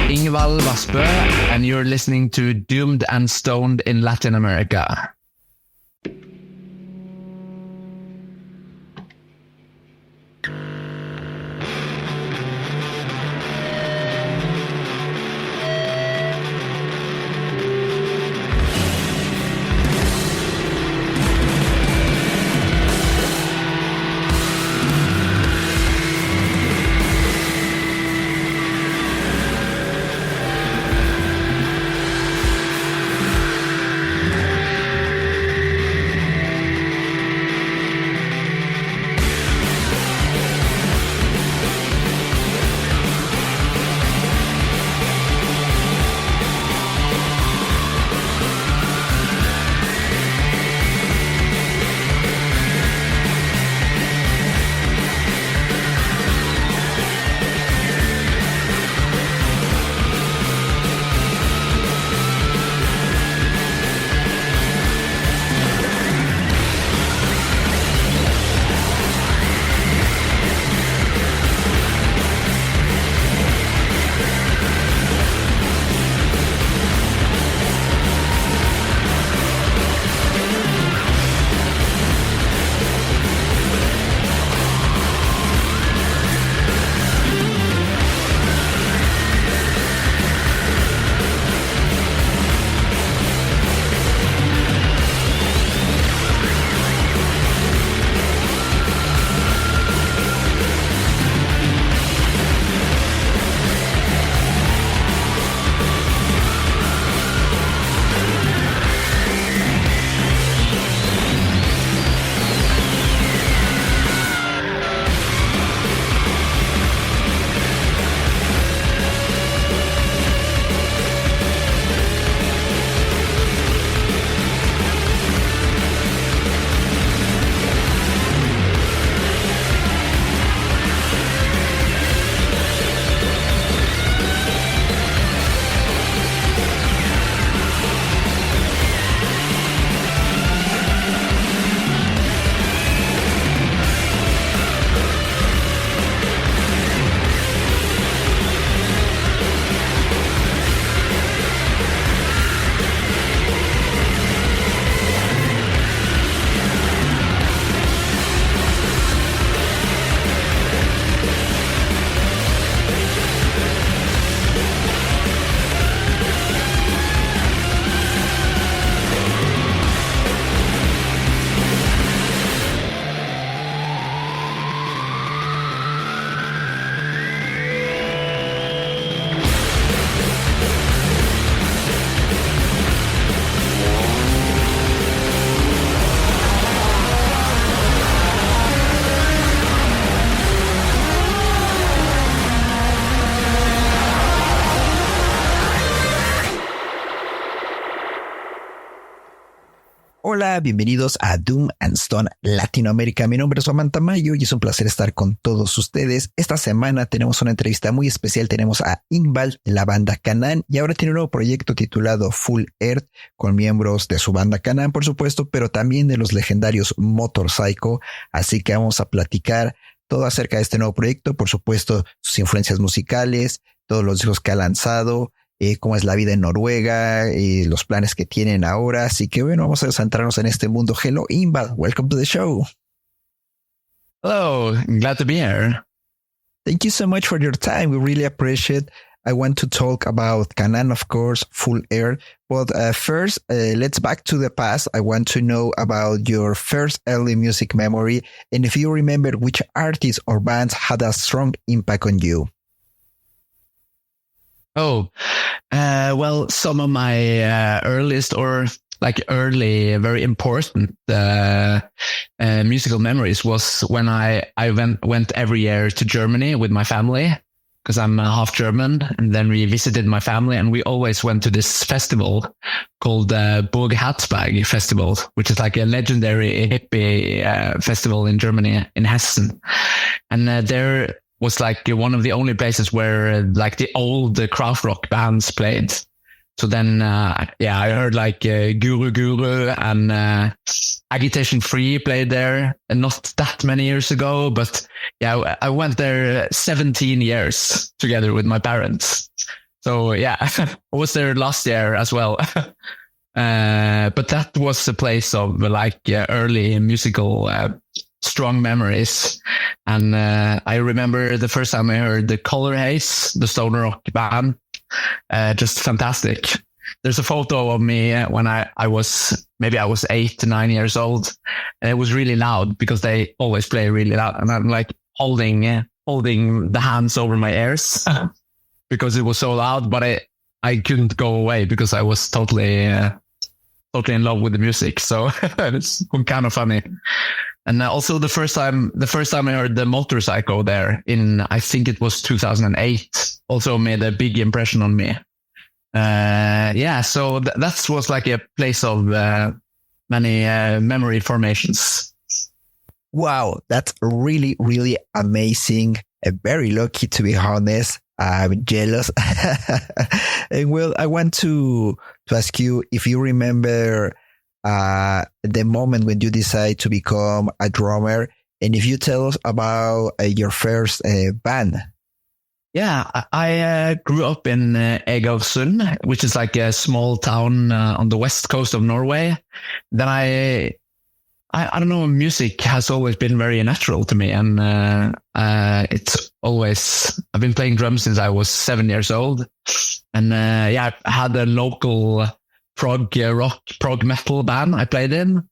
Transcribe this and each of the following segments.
Ingvald Vassbø, and you're listening to Doomed and Stoned in Latin America. Hola, bienvenidos a Doom and Stone Latinoamérica. Mi nombre es Samantha Mayo y es un placer estar con todos ustedes. Esta semana tenemos una entrevista muy especial. Tenemos a Ingvald de la banda Kanaan y ahora tiene un nuevo proyecto titulado Full Earth con miembros de su banda Kanaan, por supuesto, pero también de los legendarios Motor Psycho. Así que vamos a platicar todo acerca de este nuevo proyecto, por supuesto, sus influencias musicales, todos los discos que ha lanzado, cómo es la vida en Noruega, los planes que tienen ahora. Así que bueno, vamos a centrarnos en este mundo. Hello, Ingvald. Welcome to the show. Hello, glad to be here. Thank you so much for your time. We really appreciate it. I want to talk about Kanaan, of course, Full Air. But first, let's back to the past. I want to know about your first early music memory and if you remember which artists or bands had a strong impact on you. Well, some of my earliest or early, very important musical memories was when I went every year to Germany with my family, because I'm half German, and then we visited my family, and we always went to this festival called Burg Harzberg Festival, which is like a legendary hippie festival in Germany, in Hessen. And there was like one of the only places where like the old craft rock bands played. So then, I heard like Guru Guru and Agitation Free played there, and not that many years ago, but yeah, I went there 17 years together with my parents. So yeah, I was there last year as well. But that was a place of like early musical strong memories. And I remember the first time I heard the Color Haze, the stoner rock band, just fantastic. There's a photo of me when I was 8 to 9 years old, and it was really loud because they always play really loud, and I'm like holding the hands over my ears because it was so loud, but I couldn't go away because I was totally in love with the music. So it's kind of funny. And also the first time I heard the Motorcycle there I think it was 2008, also made a big impression on me. So that was like a place of many memory formations. Wow, that's really, really amazing. Very lucky, to be honest. I'm jealous. And well, I want to ask you if you remember the moment when you decide to become a drummer, and if you tell us about your first band. Yeah, I grew up in Egersund, which is like a small town on the west coast of Norway. Then I don't know, music has always been very natural to me, and I've been playing drums since I was 7 years old, and I had a local prog rock, prog metal band I played in,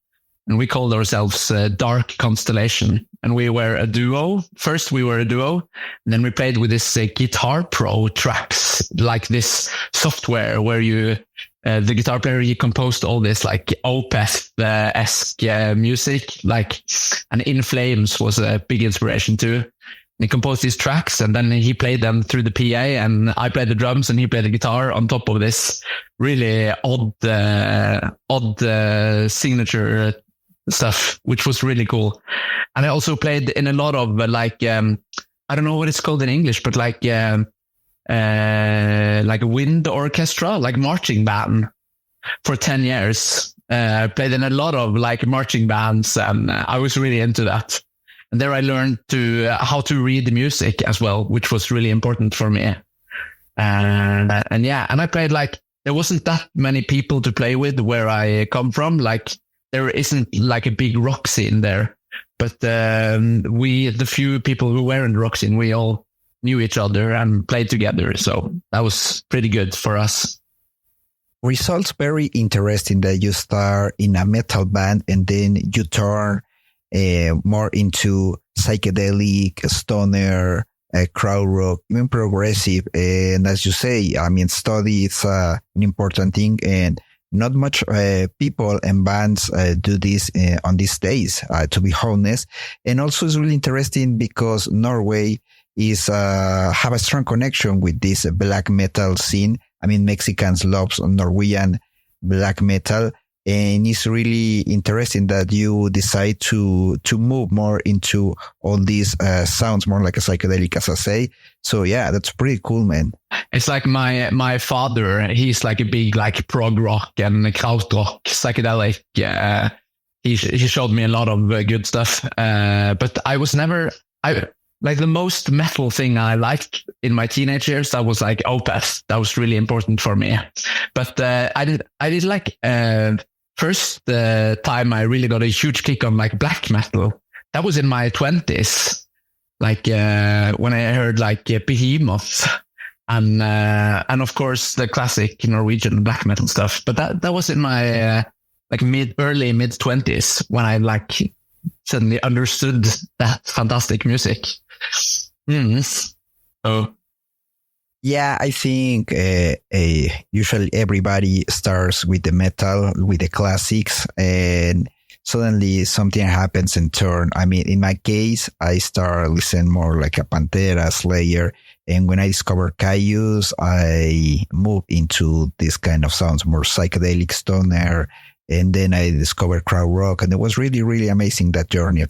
and we called ourselves Dark Constellation, and we were a duo. First we were a duo, and then we played with this Guitar Pro tracks, like this software where you the guitar player, he composed all this like Opeth-esque music, like, and In Flames was a big inspiration too. And he composed these tracks, and then he played them through the PA, and I played the drums and he played the guitar on top of this really odd signature stuff, which was really cool. And I also played in a lot of I don't know what it's called in English, but like a wind orchestra, like marching band for 10 years. Played in a lot of like marching bands, and I was really into that. And there I learned how to read the music as well, which was really important for me. And I played like, there wasn't that many people to play with where I come from. Like there isn't like a big rock scene there, but the few people who were in the rock scene, we all knew each other and played together. So that was pretty good for us. Results very interesting that you start in a metal band and then you turn more into psychedelic, stoner, crowd rock, even progressive. And as you say, I mean, study is an important thing, and not much people and bands do this on these days, to be honest. And also it's really interesting because Norway is have a strong connection with this black metal scene. I mean, Mexicans love Norwegian black metal, and it's really interesting that you decide to move more into all these sounds, more like a psychedelic, as I say. So yeah, that's pretty cool, man. It's like my father, he's like a big like prog rock and krautrock psychedelic. He showed me a lot of good stuff, but I was never like the most metal thing I liked in my teenage years. That was like Opeth. That was really important for me. But I did like first time I really got a huge kick on like black metal. That was in my 20s, like when I heard like Behemoth and of course the classic Norwegian black metal stuff. But that was in my like early mid 20s when I like suddenly understood that fantastic music. So yeah, I think usually everybody starts with the metal, with the classics, and suddenly something happens and turn. I mean, in my case, I start listening more like a Pantera, Slayer, and when I discovered Caius, I moved into this kind of sounds, more psychedelic, stoner, and then I discovered crowd rock, and it was really, really amazing, that journey.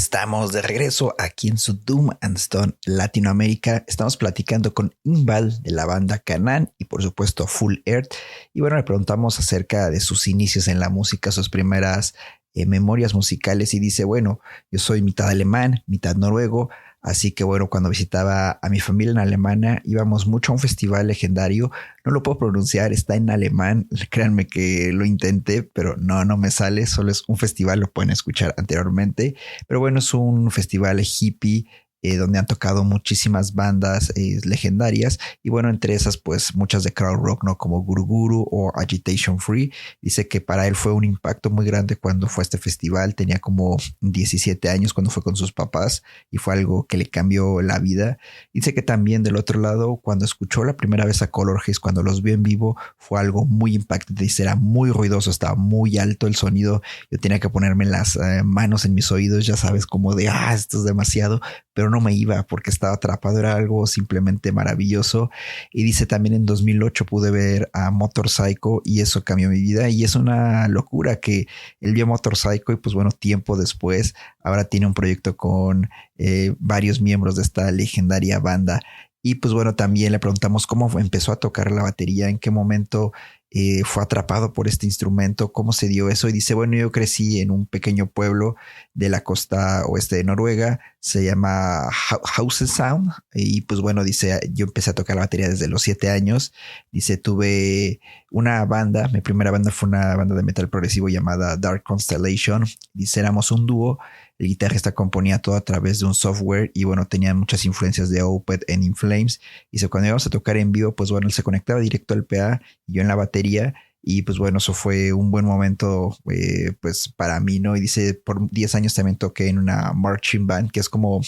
estamos de regreso aquí en su Doom and Stone Latinoamérica. Estamos platicando con Ingvald de la banda Kanaan y por supuesto Full Earth. Y bueno, le preguntamos acerca de sus inicios en la música, sus primeras memorias musicales. Y dice, bueno, yo soy mitad alemán, mitad noruego. Así que bueno, cuando visitaba a mi familia en Alemania, íbamos mucho a un festival legendario. No lo puedo pronunciar, está en alemán. Créanme que lo intenté, pero no me sale. Solo es un festival, lo pueden escuchar anteriormente. Pero bueno, es un festival hippie donde han tocado muchísimas bandas legendarias. Y bueno, entre esas, pues muchas de crowd rock, ¿no? Como Guru Guru o Agitation Free. Dice que para él fue un impacto muy grande cuando fue a este festival. Tenía como 17 años cuando fue con sus papás y fue algo que le cambió la vida. Dice que también del otro lado, cuando escuchó la primera vez a Color Haze, cuando los vio en vivo, fue algo muy impactante. Dice, era muy ruidoso, estaba muy alto el sonido. Yo tenía que ponerme las manos en mis oídos, ya sabes, como de, esto es demasiado, pero no me iba porque estaba atrapado, era algo simplemente maravilloso. Y dice también en 2008 pude ver a Motorcycle y eso cambió mi vida, y es una locura que él vio Motorcycle y pues bueno, tiempo después ahora tiene un proyecto con varios miembros de esta legendaria banda. Y pues bueno, también le preguntamos cómo empezó a tocar la batería, en qué momento fue atrapado por este instrumento, cómo se dio eso. Y dice, bueno, yo crecí en un pequeño pueblo de la costa oeste de Noruega, se llama Haugesund. Y pues bueno, dice, yo empecé a tocar la batería desde los 7 años. Dice, tuve una banda, mi primera banda fue una banda de metal progresivo llamada Dark Constellation. Dice, éramos un dúo. El guitarrista componía todo a través de un software y bueno, tenía muchas influencias de Opeth en In Flames. Y cuando íbamos a tocar en vivo, pues bueno, él se conectaba directo al PA y yo en la batería. Y pues bueno, eso fue un buen momento pues para mí, ¿no? Y dice, por 10 años también toqué en una marching band, que es como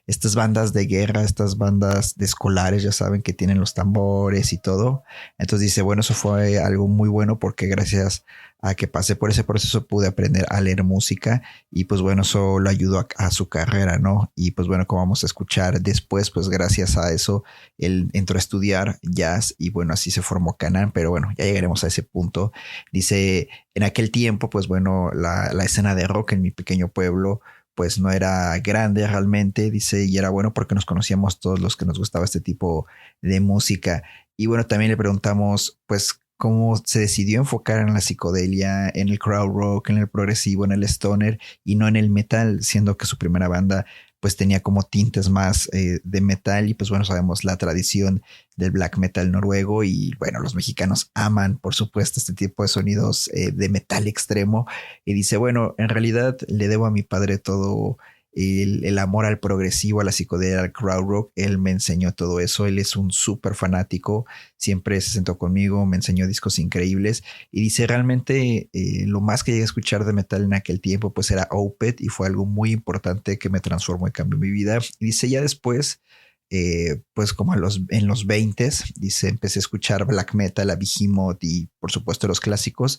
estas bandas de guerra, estas bandas de escolares, ya saben, que tienen los tambores y todo. Entonces dice, bueno, eso fue algo muy bueno porque gracias a que pasé por ese proceso pude aprender a leer música y pues bueno, eso lo ayudó a su carrera, ¿no? Y pues bueno, como vamos a escuchar después, pues gracias a eso él entró a estudiar jazz y bueno, así se formó Kanaan, pero bueno, ya llegaremos a ese punto. Dice, en aquel tiempo, pues bueno, la escena de rock en mi pequeño pueblo pues no era grande realmente, dice, y era bueno porque nos conocíamos todos los que nos gustaba este tipo de música. Y bueno, también le preguntamos pues cómo se decidió enfocar en la psicodelia, en el crowd rock, en el progresivo, en el stoner y no en el metal, siendo que su primera banda pues tenía como tintes más de metal y pues bueno, sabemos la tradición del black metal noruego y bueno, los mexicanos aman por supuesto este tipo de sonidos de metal extremo. Y dice, bueno, en realidad le debo a mi padre todo el amor al progresivo, a la psicodelia, al crowd rock. Él me enseñó todo eso, él es un súper fanático, siempre se sentó conmigo, me enseñó discos increíbles y dice, realmente lo más que llegué a escuchar de metal en aquel tiempo pues era Opeth y fue algo muy importante que me transformó y cambió mi vida. Y dice, ya después pues como en los 20s, dice, empecé a escuchar black metal, a Behemoth y por supuesto los clásicos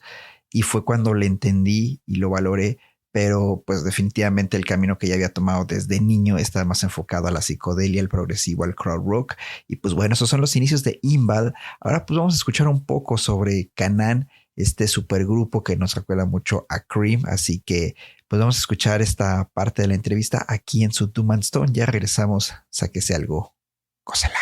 y fue cuando le entendí y lo valoré. Pero pues definitivamente el camino que ya había tomado desde niño estaba más enfocado a la psicodelia, el progresivo, al crowd rock. Y pues bueno, esos son los inicios de Ingvald. Ahora pues vamos a escuchar un poco sobre Kanaan, este supergrupo que nos recuerda mucho a Cream. Así que pues vamos a escuchar esta parte de la entrevista aquí en su Doom and Stone. Ya regresamos, sáquese algo, gózala.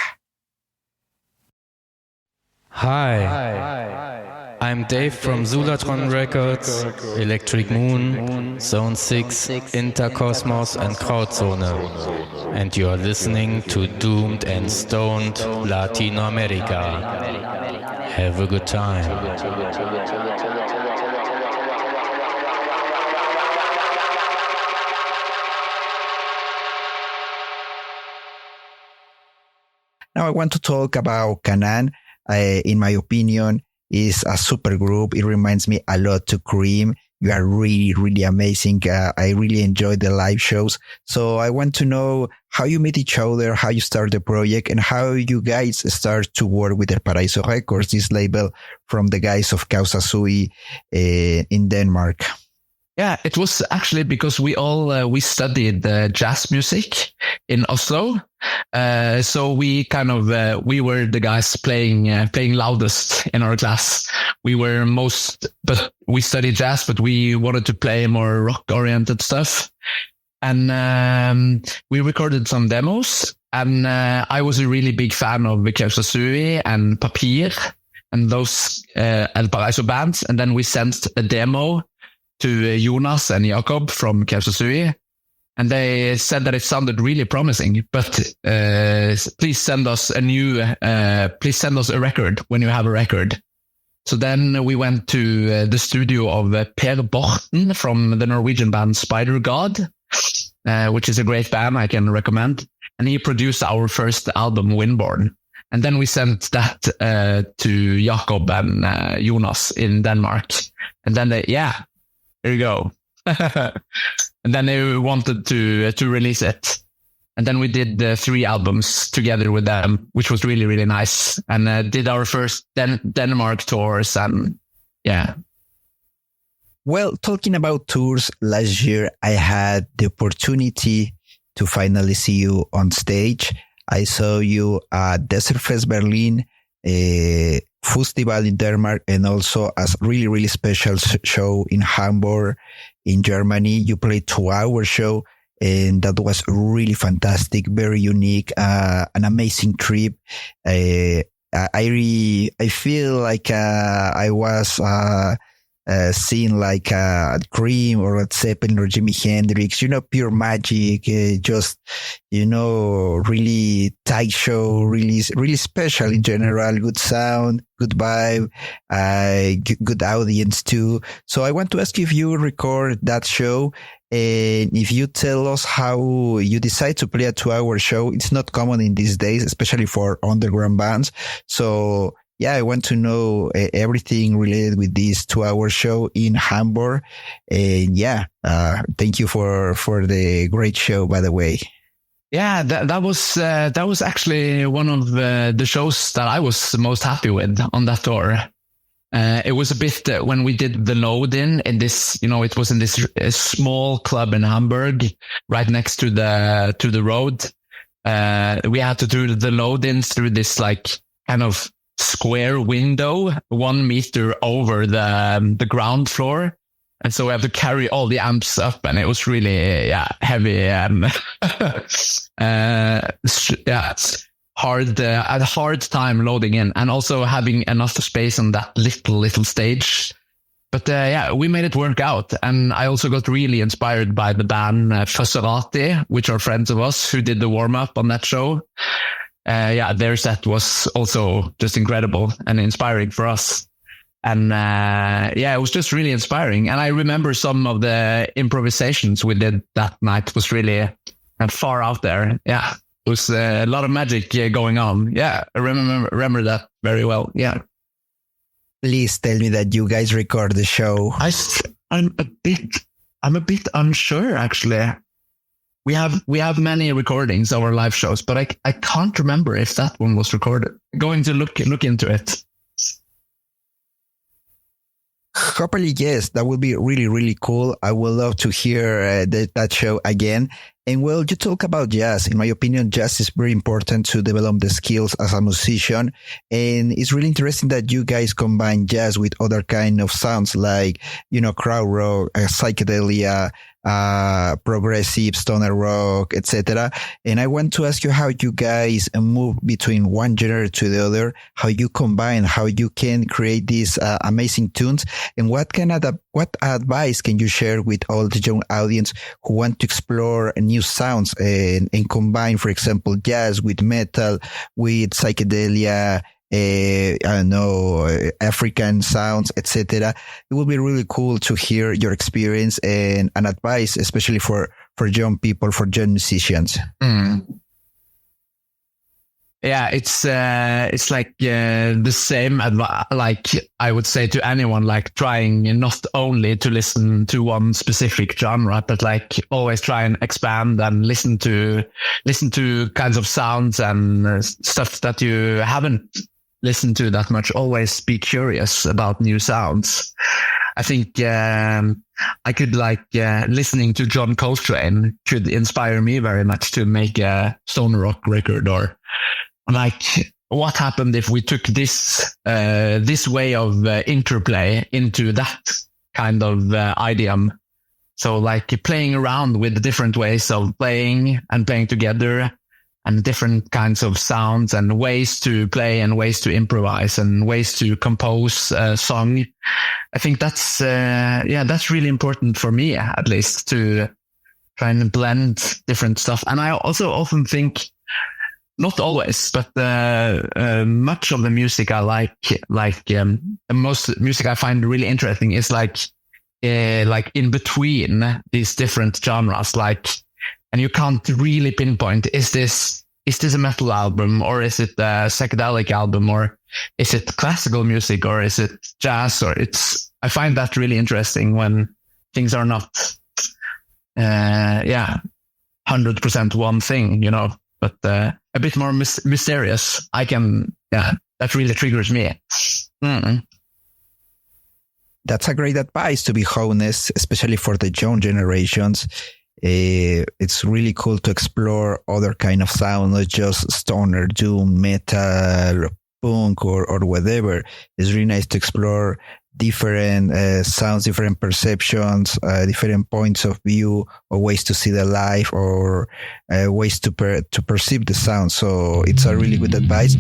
Hi. I'm Dave from Zulatron Records, Electric Moon, Zone 6, Intercosmos and Krautzone. And you're listening to Doomed and Stoned Latinoamerica. Have a good time. Now I want to talk about Kanaan. In my opinion, is a super group. It reminds me a lot to Cream. You are really, really amazing. I really enjoy the live shows. So I want to know how you meet each other, how you start the project, and how you guys start to work with El Paraíso Records, this label from the guys of Causa Sui in Denmark. Yeah, it was actually because we all we studied jazz music in Oslo, so we kind of we were the guys playing loudest in our class. We were but we studied jazz, but we wanted to play more rock oriented stuff. And we recorded some demos. And I was a really big fan of Kausasui and Papir and those El Paraiso bands. And then we sent a demo to Jonas and Jakob from Kausasui. And they said that it sounded really promising, but please send us a record when you have a record. So then we went to the studio of Per Borten from the Norwegian band Spider God, which is a great band I can recommend. And he produced our first album, Windborn. And then we sent that to Jakob and Jonas in Denmark. And then here you go. And then they wanted to release it. And then we did 3 albums together with them, which was really, really nice. And did our first Denmark tours. And yeah. Well, talking about tours, last year I had the opportunity to finally see you on stage. I saw you at Desert Fest Berlin, Festival in Denmark, and also a really, really special show in Hamburg in Germany. You played 2-hour show, and that was really fantastic, very unique, an amazing trip. I feel like I was seeing like Cream or Led Zeppelin or Jimi Hendrix, pure magic, just, really tight show, really, really special in general, good sound, good vibe, good audience too. So I want to ask you if you record that show and if you tell us how you decide to play a 2-hour show. It's not common in these days, especially for underground bands. So yeah, I want to know everything related with this 2-hour show in Hamburg. And thank you for the great show, by the way. Yeah, that was actually one of the shows that I was most happy with on that tour. It was a bit when we did the load-in this, it was in this small club in Hamburg, right next to the road. We had to do the load-ins through this like kind of square window 1 meter over the ground floor. And so we have to carry all the amps up, and it was really, heavy and, hard, a hard time loading in, and also having enough space on that little stage. But, we made it work out. And I also got really inspired by the band Fosserati, which are friends of us who did the warm up on that show. Their set was also just incredible and inspiring for us. And, it was just really inspiring. And I remember some of the improvisations we did that night was really far out there. Yeah. It was a lot of magic going on. Yeah. I remember that very well. Yeah. Please tell me that you guys record the show. I'm a bit unsure, actually. We have many recordings of our live shows, but I can't remember if that one was recorded. Going to look into it. Hopefully, yes. That would be really, really cool. I would love to hear that show again. And well, you talk about jazz. In my opinion, jazz is very important to develop the skills as a musician. And it's really interesting that you guys combine jazz with other kind of sounds like, crowd rock, psychedelia, progressive, stoner rock, etc. And I want to ask you how you guys move between one genre to the other, how you combine, how you can create these amazing tunes, and what advice can you share with all the young audience who want to explore new sounds and combine, for example, jazz with metal, with psychedelia, African sounds, etc. It would be really cool to hear your experience and advice, especially for young people, for young musicians. Yeah, it's like the same like I would say to anyone, like trying not only to listen to one specific genre, but like always try and expand and listen to kinds of sounds and stuff that you haven't listened to that much. Always be curious about new sounds. I think I could listening to John Coltrane could inspire me very much to make a stoner rock record, or like what happened if we took this way of interplay into that kind of idiom. So like playing around with the different ways of playing and playing together, and different kinds of sounds and ways to play and ways to improvise and ways to compose a song. I think that's really important for me, at least, to try and blend different stuff. And I also often think, not always, but much of the music I like the most music I find really interesting is like in between these different genres, and you can't really pinpoint, is this a metal album, or is it a psychedelic album, or is it classical music, or is it jazz, I find that really interesting when things are not 100% one thing, but a bit more mysterious. That really triggers me. That's a great advice, to be honest, especially for the young generations. It's really cool to explore other kind of sound, not just stoner, doom, metal, punk, or whatever. It's really nice to explore different sounds, different perceptions, different points of view, or ways to see the life, or ways to perceive the sound. So it's a really good advice.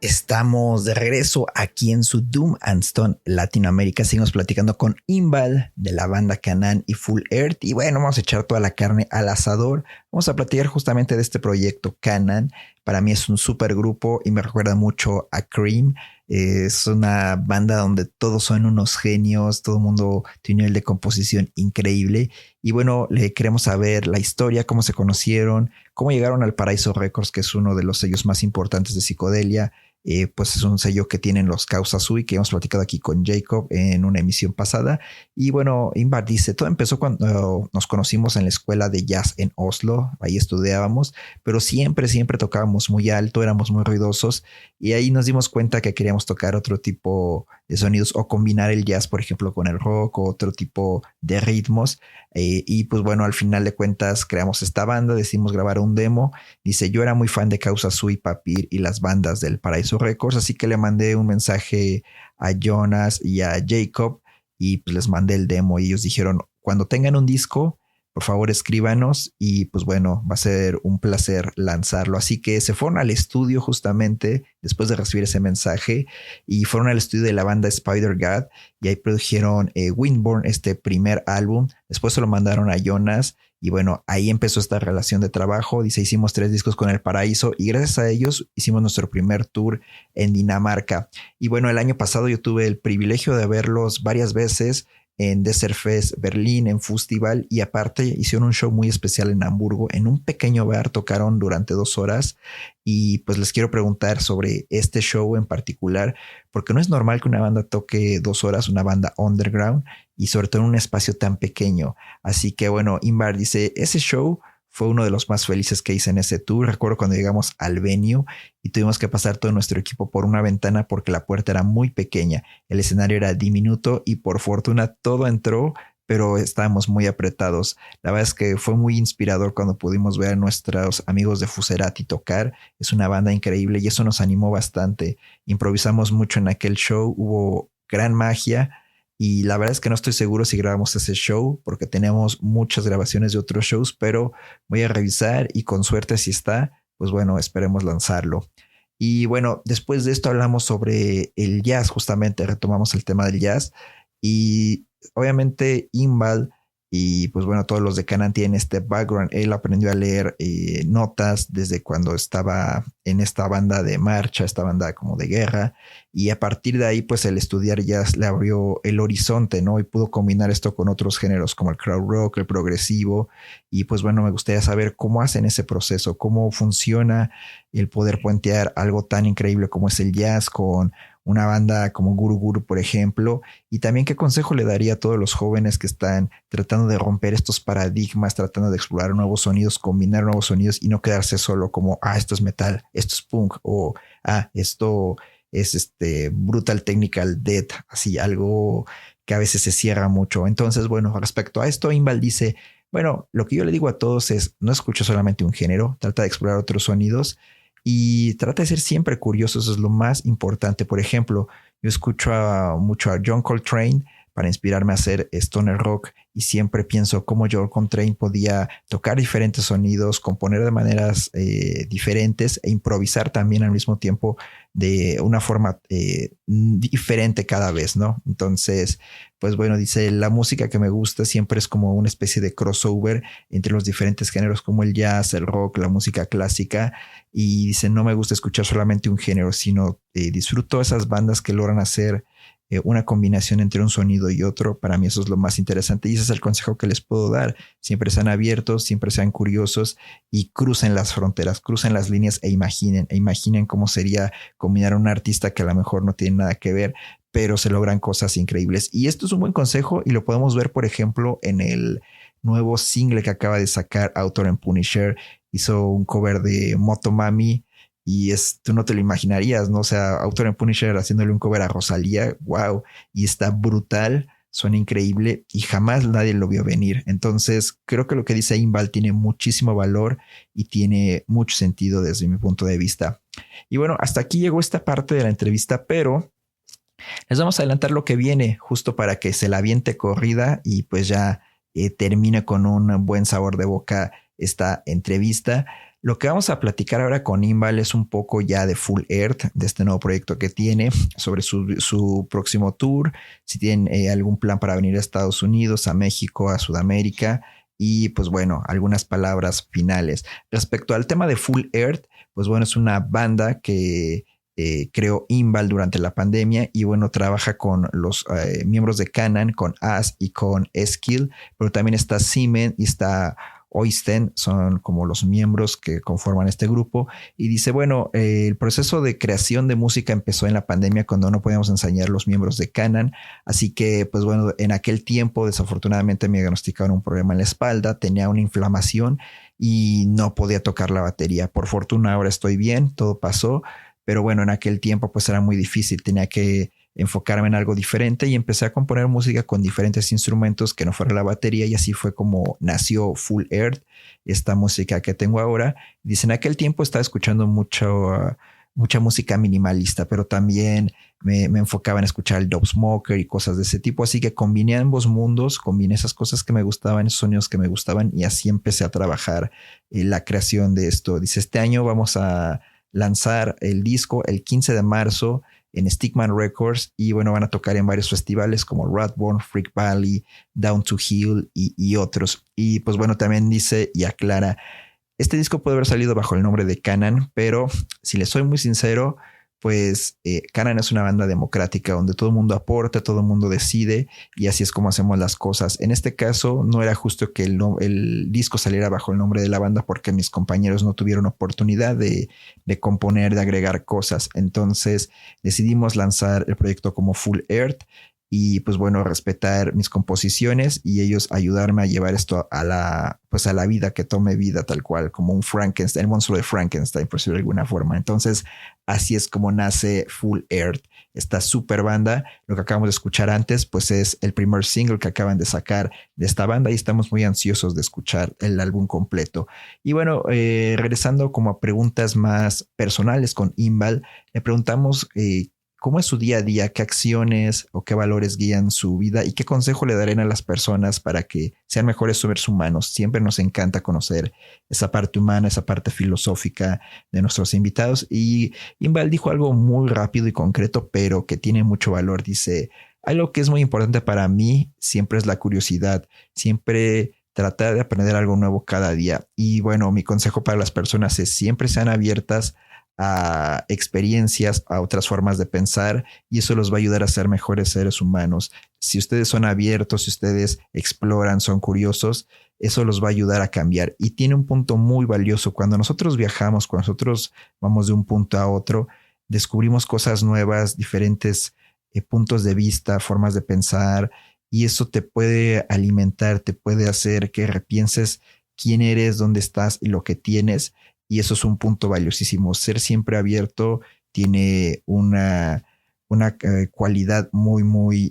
Estamos de regreso aquí en su Doom and Stone Latinoamérica. Seguimos platicando con Ingvald de la banda Kanaan y Full Earth. Y bueno, vamos a echar toda la carne al asador. Vamos a platicar justamente de este proyecto Kanaan. Para mí es un super grupo y me recuerda mucho a Cream. Es una banda donde todos son unos genios, todo el mundo tiene un nivel de composición increíble. Y bueno, le queremos saber la historia, cómo se conocieron, cómo llegaron al Paraíso Records, que es uno de los sellos más importantes de psicodelia. Pues es un sello que tienen los Causa Sui, que hemos platicado aquí con Jacob en una emisión pasada. Y bueno, Ingvald dice, todo empezó cuando nos conocimos en la escuela de jazz en Oslo, ahí estudiábamos, pero siempre tocábamos muy alto, éramos muy ruidosos, y ahí nos dimos cuenta que queríamos tocar otro tipo de sonidos o combinar el jazz, por ejemplo, con el rock o otro tipo de ritmos. Y pues bueno, al final de cuentas creamos esta banda, decidimos grabar un demo. Dice, yo era muy fan de Causa Sui, Papir y las bandas del Paraíso Records, así que le mandé un mensaje a Jonas y a Jacob y pues les mandé el demo y ellos dijeron, cuando tengan un disco, por favor escríbanos y pues bueno, va a ser un placer lanzarlo. Así que se fueron al estudio justamente después de recibir ese mensaje y fueron al estudio de la banda Spider God y ahí produjeron Windborn, este primer álbum. Después se lo mandaron a Jonas y bueno, ahí empezó esta relación de trabajo. Dice, hicimos 3 discos con El Paraíso y gracias a ellos hicimos nuestro primer tour en Dinamarca. Y bueno, el año pasado yo tuve el privilegio de verlos varias veces en Desert Fest Berlín, en Festival, y aparte hicieron un show muy especial en Hamburgo, en un pequeño bar, tocaron durante 2 horas y pues les quiero preguntar sobre este show en particular, porque no es normal que una banda toque 2 horas, una banda underground y sobre todo en un espacio tan pequeño. Así que bueno, Ingvald dice, ese show fue uno de los más felices que hice en ese tour. Recuerdo cuando llegamos al venue y tuvimos que pasar todo nuestro equipo por una ventana porque la puerta era muy pequeña. El escenario era diminuto y por fortuna todo entró, pero estábamos muy apretados. La verdad es que fue muy inspirador cuando pudimos ver a nuestros amigos de Fuserati tocar. Es una banda increíble y eso nos animó bastante. Improvisamos mucho en aquel show, hubo gran magia. Y la verdad es que no estoy seguro si grabamos ese show porque tenemos muchas grabaciones de otros shows, pero voy a revisar y con suerte si está, pues bueno, esperemos lanzarlo. Y bueno, después de esto hablamos sobre el jazz, justamente retomamos el tema del jazz y obviamente Ingvald y pues bueno, todos los de Kanaan tienen este background. Él aprendió a leer notas desde cuando estaba en esta banda de marcha, esta banda como de guerra. Y a partir de ahí, pues el estudiar jazz le abrió el horizonte, ¿no? Y pudo combinar esto con otros géneros como el crowd rock, el progresivo. Y pues bueno, me gustaría saber cómo hacen ese proceso, cómo funciona el poder puentear algo tan increíble como es el jazz con una banda como Guru Guru, por ejemplo, y también qué consejo le daría a todos los jóvenes que están tratando de romper estos paradigmas, tratando de explorar nuevos sonidos, combinar nuevos sonidos y no quedarse solo como, esto es metal, esto es punk, o esto es brutal technical death, así algo que a veces se cierra mucho. Entonces, bueno, respecto a esto, Ingvald dice, bueno, lo que yo le digo a todos es, no escucha solamente un género, trata de explorar otros sonidos, y trata de ser siempre curioso, eso es lo más importante. Por ejemplo, yo escucho mucho a John Coltrane para inspirarme a hacer stoner rock y siempre pienso cómo John Coltrane podía tocar diferentes sonidos, componer de maneras diferentes e improvisar también al mismo tiempo de una forma diferente cada vez, ¿no? Entonces, pues bueno, dice, la música que me gusta siempre es como una especie de crossover entre los diferentes géneros como el jazz, el rock, la música clásica. Y dice, no me gusta escuchar solamente un género, sino disfruto esas bandas que logran hacer una combinación entre un sonido y otro. Para mí eso es lo más interesante y ese es el consejo que les puedo dar. Siempre sean abiertos, siempre sean curiosos y crucen las fronteras, crucen las líneas e imaginen cómo sería combinar a un artista que a lo mejor no tiene nada que ver, pero se logran cosas increíbles. Y esto es un buen consejo y lo podemos ver, por ejemplo, en el nuevo single que acaba de sacar Author and Punisher. Hizo un cover de Motomami y tú no te lo imaginarías, ¿no? O sea, Author and Punisher haciéndole un cover a Rosalía, wow, y está brutal, suena increíble y jamás nadie lo vio venir. Entonces, creo que lo que dice Ingvald tiene muchísimo valor y tiene mucho sentido desde mi punto de vista. Y bueno, hasta aquí llegó esta parte de la entrevista, pero les vamos a adelantar lo que viene justo para que se la aviente corrida y pues ya termine con un buen sabor de boca esta entrevista. Lo que vamos a platicar ahora con Ingvald es un poco ya de Full Earth, de este nuevo proyecto que tiene, sobre su próximo tour, si tienen algún plan para venir a Estados Unidos, a México, a Sudamérica, y pues bueno, algunas palabras finales. Respecto al tema de Full Earth, pues bueno, es una banda que creó Ingvald durante la pandemia y bueno, trabaja con los miembros de Kanaan, con As y con Eskil, pero también está Simen y está Oysten, son como los miembros que conforman este grupo, y dice, bueno, el proceso de creación de música empezó en la pandemia cuando no podíamos ensayar los miembros de Kanaan, así que pues bueno, en aquel tiempo desafortunadamente me diagnosticaron un problema en la espalda, tenía una inflamación y no podía tocar la batería. Por fortuna ahora estoy bien, todo pasó, pero bueno, en aquel tiempo pues era muy difícil, tenía que enfocarme en algo diferente y empecé a componer música con diferentes instrumentos que no fuera la batería, y así fue como nació Full Earth, esta música que tengo ahora. Dice, en aquel tiempo estaba escuchando mucha música minimalista, pero también me enfocaba en escuchar el Dub Smoker y cosas de ese tipo, así que combiné ambos mundos, combiné esas cosas que me gustaban, esos sonidos que me gustaban, y así empecé a trabajar la creación de esto. Dice, este año vamos a lanzar el disco el 15 de marzo en Stickman Records, y bueno, van a tocar en varios festivales como Radborn, Freak Valley, Down to Hill y otros. Y pues bueno, también dice y aclara, este disco puede haber salido bajo el nombre de Kanaan, pero si les soy muy sincero, pues Kanaan es una banda democrática donde todo el mundo aporta, todo el mundo decide, y así es como hacemos las cosas. En este caso no era justo que el disco saliera bajo el nombre de la banda porque mis compañeros no tuvieron oportunidad de componer, de agregar cosas. Entonces decidimos lanzar el proyecto como Full Earth y pues bueno, respetar mis composiciones y ellos ayudarme a llevar esto a la vida, que tome vida tal cual, como un Frankenstein, el monstruo de Frankenstein, por decirlo de alguna forma. Entonces así es como nace Full Earth, esta super banda. Lo que acabamos de escuchar antes pues es el primer single que acaban de sacar de esta banda y estamos muy ansiosos de escuchar el álbum completo. Y bueno, regresando como a preguntas más personales con Ingvald, le preguntamos ¿cómo es su día a día? ¿Qué acciones o qué valores guían su vida? ¿Y qué consejo le darían a las personas para que sean mejores seres humanos? Siempre nos encanta conocer esa parte humana, esa parte filosófica de nuestros invitados. Y Ingvald dijo algo muy rápido y concreto, pero que tiene mucho valor. Dice, algo que es muy importante para mí siempre es la curiosidad. Siempre tratar de aprender algo nuevo cada día. Y bueno, mi consejo para las personas es siempre sean abiertas a experiencias, a otras formas de pensar, y eso los va a ayudar a ser mejores seres humanos. Si ustedes son abiertos, si ustedes exploran, son curiosos, eso los va a ayudar a cambiar. Y tiene un punto muy valioso. Cuando nosotros viajamos, cuando nosotros vamos de un punto a otro, descubrimos cosas nuevas, diferentes puntos de vista, formas de pensar, y eso te puede alimentar, te puede hacer que repienses quién eres, dónde estás y lo que tienes. Y eso es un punto valiosísimo. Ser siempre abierto tiene una cualidad muy, muy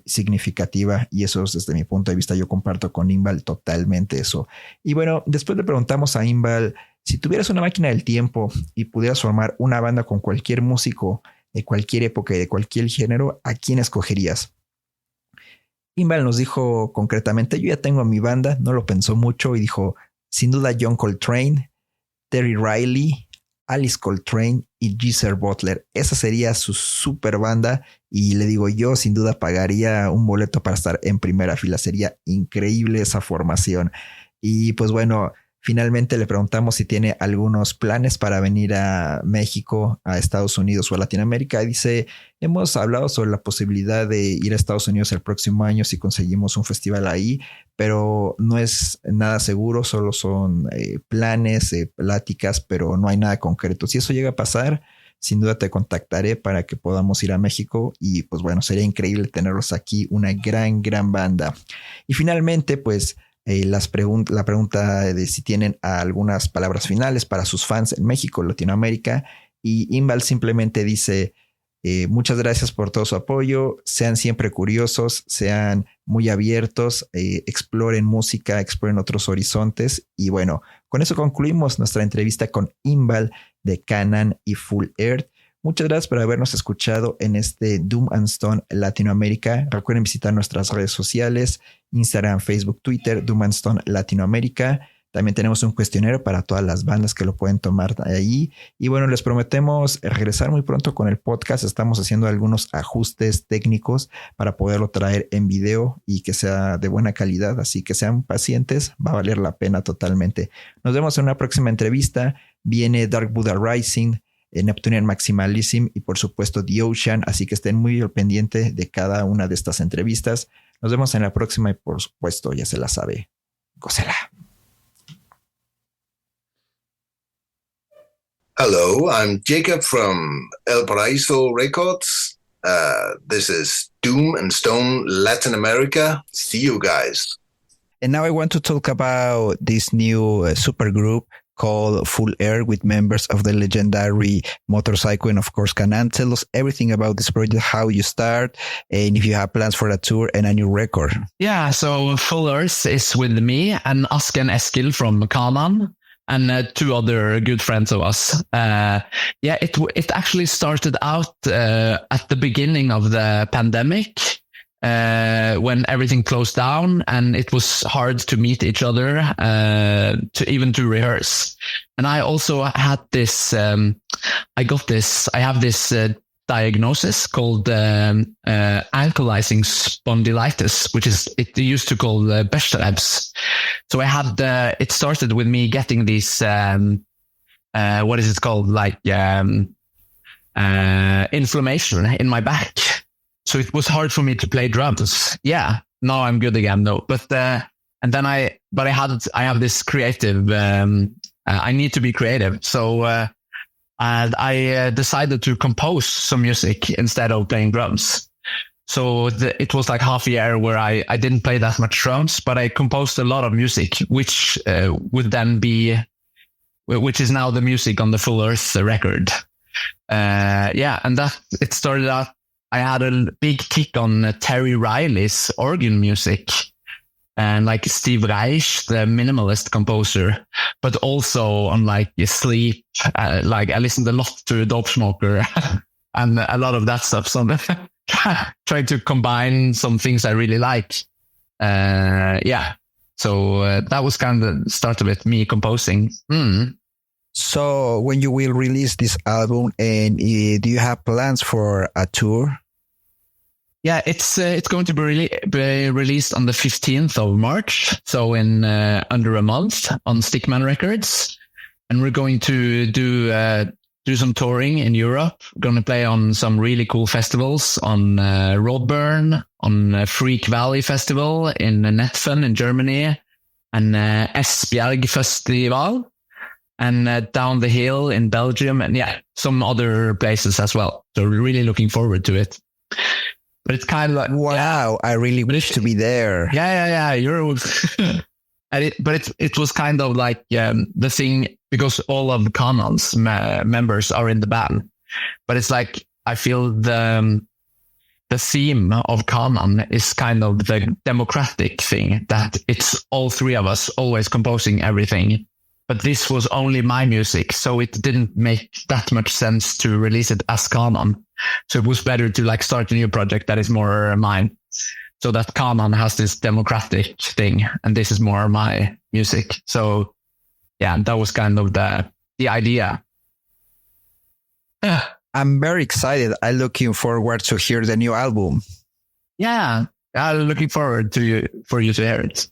significativa, y eso es, desde mi punto de vista, yo comparto con Ingvald totalmente eso. Y bueno, después le preguntamos a Ingvald, si tuvieras una máquina del tiempo y pudieras formar una banda con cualquier músico de cualquier época y de cualquier género, ¿a quién escogerías? Ingvald nos dijo concretamente, yo ya tengo mi banda, no lo pensó mucho y dijo, sin duda John Coltrane, Terry Riley, Alice Coltrane y Geezer Butler. Esa sería su super banda, y le digo, yo sin duda pagaría un boleto para estar en primera fila. Sería increíble esa formación. Y pues bueno, finalmente le preguntamos si tiene algunos planes para venir a México, a Estados Unidos o a Latinoamérica. Y dice, hemos hablado sobre la posibilidad de ir a Estados Unidos el próximo año si conseguimos un festival ahí, pero no es nada seguro, solo son planes, pláticas, pero no hay nada concreto. Si eso llega a pasar, sin duda te contactaré para que podamos ir a México, y pues bueno, sería increíble tenerlos aquí, una gran banda. Y finalmente, pues la pregunta de si tienen algunas palabras finales para sus fans en México, Latinoamérica, y Ingvald simplemente dice, muchas gracias por todo su apoyo, sean siempre curiosos, sean muy abiertos, exploren música, exploren otros horizontes. Y bueno, con eso concluimos nuestra entrevista con Ingvald de Kanaan y Full Earth. Muchas gracias por habernos escuchado en este Doom and Stone Latinoamérica. Recuerden visitar nuestras redes sociales, Instagram, Facebook, Twitter, Doom and Stone Latinoamérica. También tenemos un cuestionario para todas las bandas que lo pueden tomar ahí. Y bueno, les prometemos regresar muy pronto con el podcast. Estamos haciendo algunos ajustes técnicos para poderlo traer en video y que sea de buena calidad. Así que sean pacientes, va a valer la pena totalmente. Nos vemos en una próxima entrevista. Viene Dark Buddha Rising, Neptunian Maximalism y por supuesto The Ocean. Así que estén muy al pendiente de cada una de estas entrevistas. Nos vemos en la próxima y por supuesto ya se la sabe. Gócela. Hello, I'm Jacob from El Paraíso Records. This is Doom and Stone Latin America. See you guys. And now I want to talk about this new supergroup called Full Air with members of the legendary Motorcycle and of course Kanaan. Tell us everything about this project, how you start, and if you have plans for a tour and a new record. Yeah, so Full Earth is with me and Asken Eskil from Kanaan. And two other good friends of us. It actually started out at the beginning of the pandemic when everything closed down and it was hard to meet each other to rehearse. And I also had this. I have this diagnosis called alkalizing spondylitis, which is it used to call Bechterews. So I had it started with me getting these what is it called, like inflammation in my back. So it was hard for me to play drums. Yeah, now I'm good again though. But I have this creative. I need to be creative. So. And I decided to compose some music instead of playing drums. So it was like half a year where I didn't play that much drums, but I composed a lot of music, which is now the music on the Full Earth record. And that it started out. I had a big kick on Terry Riley's organ music. And like Steve Reich, the minimalist composer, but also on like Sleep, like I listened a lot to Dope Smoker and a lot of that stuff. So trying to combine some things I really like. So that was kind of the start of it, me composing. So when you will release this album, and do you have plans for a tour? Yeah, it's going to be released on the 15th of March, so in under a month on Stickman Records, and we're going to do some touring in Europe. We're going to play on some really cool festivals, on Roadburn, on Freak Valley Festival in Netfen in Germany, and Esbjerg Festival, and Down the Hill in Belgium, and some other places as well. So we're really looking forward to it. But it's kind of like, wow, I really wish to be there. Yeah. It was kind of like the thing, because all of Kanaan's members are in the band. But it's like, I feel the theme of Kanaan is kind of the democratic thing, that it's all three of us always composing everything. But this was only my music, so it didn't make that much sense to release it as Kanaan. So it was better to like start a new project that is more mine. So that Kanaan has this democratic thing, and this is more my music. So yeah, that was kind of the idea. I'm very excited. I'm looking forward to hear the new album. Yeah, I'm looking forward for you to hear it.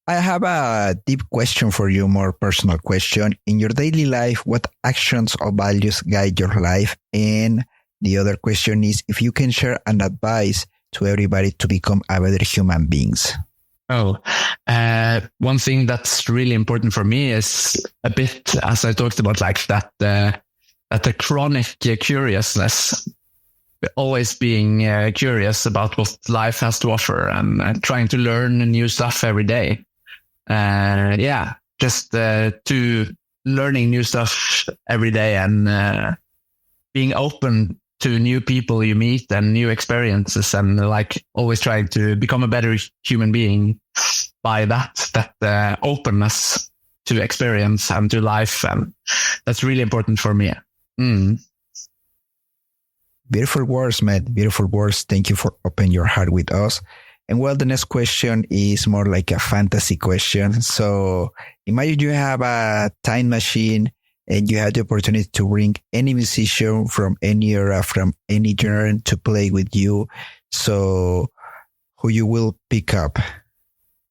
I have a deep question for you, more personal question. In your daily life, what actions or values guide your life? And the other question is, if you can share an advice to everybody to become a better human beings. One thing that's really important for me is a bit, as I talked about, like that the chronic curiousness, always being curious about what life has to offer, and trying to learn new stuff every day. To learning new stuff every day, and being open to new people you meet and new experiences, and like always trying to become a better human being by that openness to experience and to life. And that's really important for me. Beautiful words, Matt. Beautiful words. Thank you for opening your heart with us. And well, the next question is more like a fantasy question. So imagine you have a time machine and you have the opportunity to bring any musician from any era, from any genre to play with you. So who you will pick up?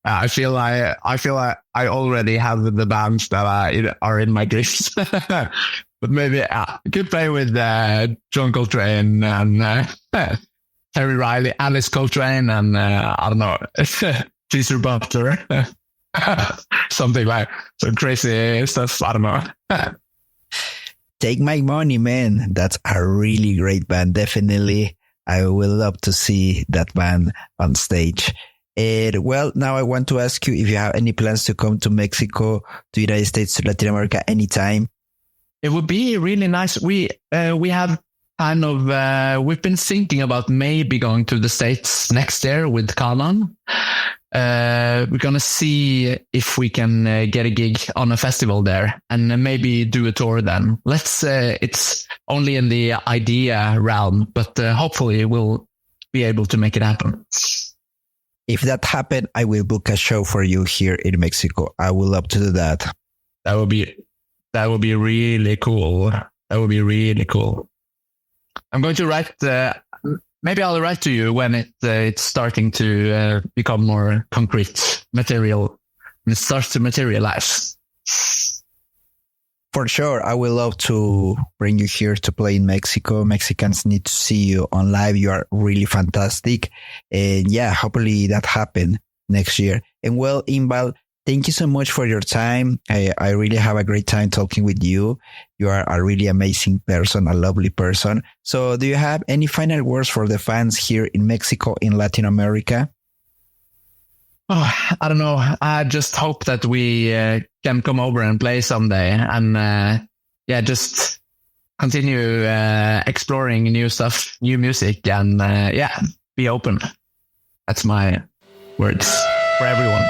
I feel I already have the bands that are in my dreams. But maybe I could play with John Coltrane and Terry Riley, Alice Coltrane, and I don't know, Caesar Butler. Something like some crazy stuff. I don't know. Take My Money, man. That's a really great band. Definitely. I will love to see that band on stage. And well, now I want to ask you if you have any plans to come to Mexico, to United States, to Latin America anytime. It would be really nice. We have kind of, we've been thinking about maybe going to the States next year with Kanaan. We're going to see if we can get a gig on a festival there and maybe do a tour then. It's only in the idea realm, but hopefully we'll be able to make it happen. If that happens, I will book a show for you here in Mexico. I would love to do that. That would be really cool. That would be really cool. I'm going to write, maybe I'll write to you when it's starting to become more concrete material. When it starts to materialize. For sure. I would love to bring you here to play in Mexico. Mexicans need to see you on live. You are really fantastic. And yeah, hopefully that happen next year. And well, Ingvald, thank you so much for your time. I really have a great time talking with you. You are a really amazing person, a lovely person. So do you have any final words for the fans here in Mexico, in Latin America? Oh, I don't know. I just hope that we can come over and play someday and just continue exploring new stuff, new music, and be open. That's my words for everyone.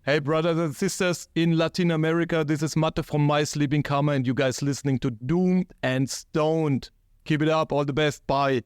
Hey, brothers and sisters in Latin America, this is Matte from My Sleeping Karma, and you guys listening to Doomed and Stoned. Keep it up, all the best, bye.